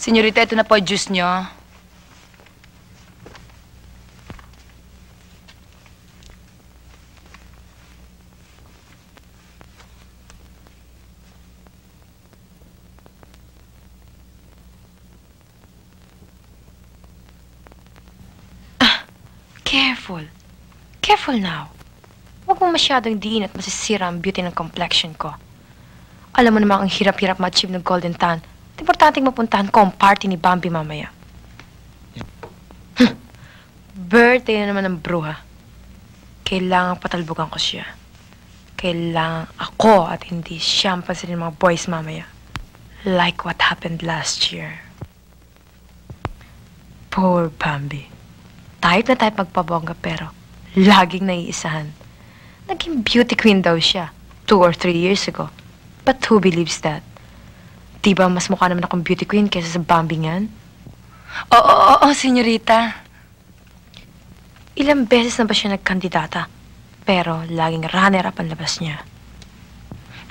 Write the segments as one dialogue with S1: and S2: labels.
S1: Senyorita, ito na po juice nyo.
S2: Careful. Careful now. Huwag mong masyadong diin at masisira ang beauty ng complexion ko. Alam mo namang ang hirap-hirap ma-achieve ng Golden Tan. At importanteng mapuntahan ko ang party ni Bambi mamaya. Birthday na naman ng bruha. Kailangang patalbugan ko siya. Kailangan ako at hindi siya ang pansinin ng mga boys mamaya. Like what happened last year. Poor Bambi. Type na type magpabongga pero laging naiisahan. Naging beauty queen daw siya 2 or 3 years ago. But who believes that? Diba mas mukha naman akong beauty queen kaysa sa Bambi niyan?
S1: Oo, senyorita.
S2: Ilang beses na ba siya nagkandidata? Pero laging runner-up ang labas niya.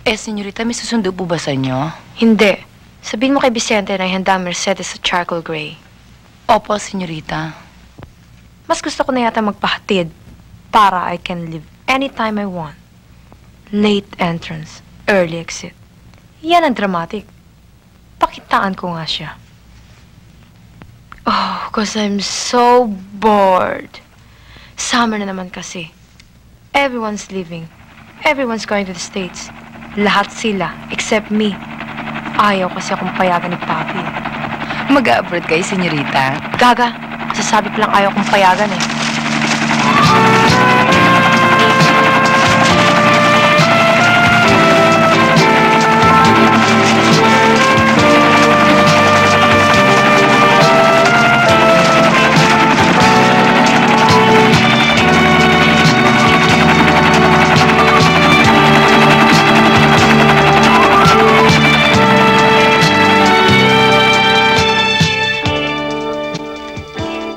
S1: Senyorita, may susundo po ba sa inyo?
S2: Hindi. Sabihin mo kay Vicente na ihanda ang Mercedes sa charcoal gray.
S1: Opo, senyorita.
S2: Mas gusto ko na yata magpahatid para I can leave anytime I want. Late entrance, early exit. Yan ang dramatic. Pakitaan ko nga siya. Oh, cause I'm so bored. Summer na naman kasi. Everyone's leaving. Everyone's going to the States. Lahat sila, except me. Ayaw kasi akong payagan ni Papi.
S1: Mag-abroad kayo, senyorita.
S2: Gaga, sasabi ko lang ayaw kong payagan eh.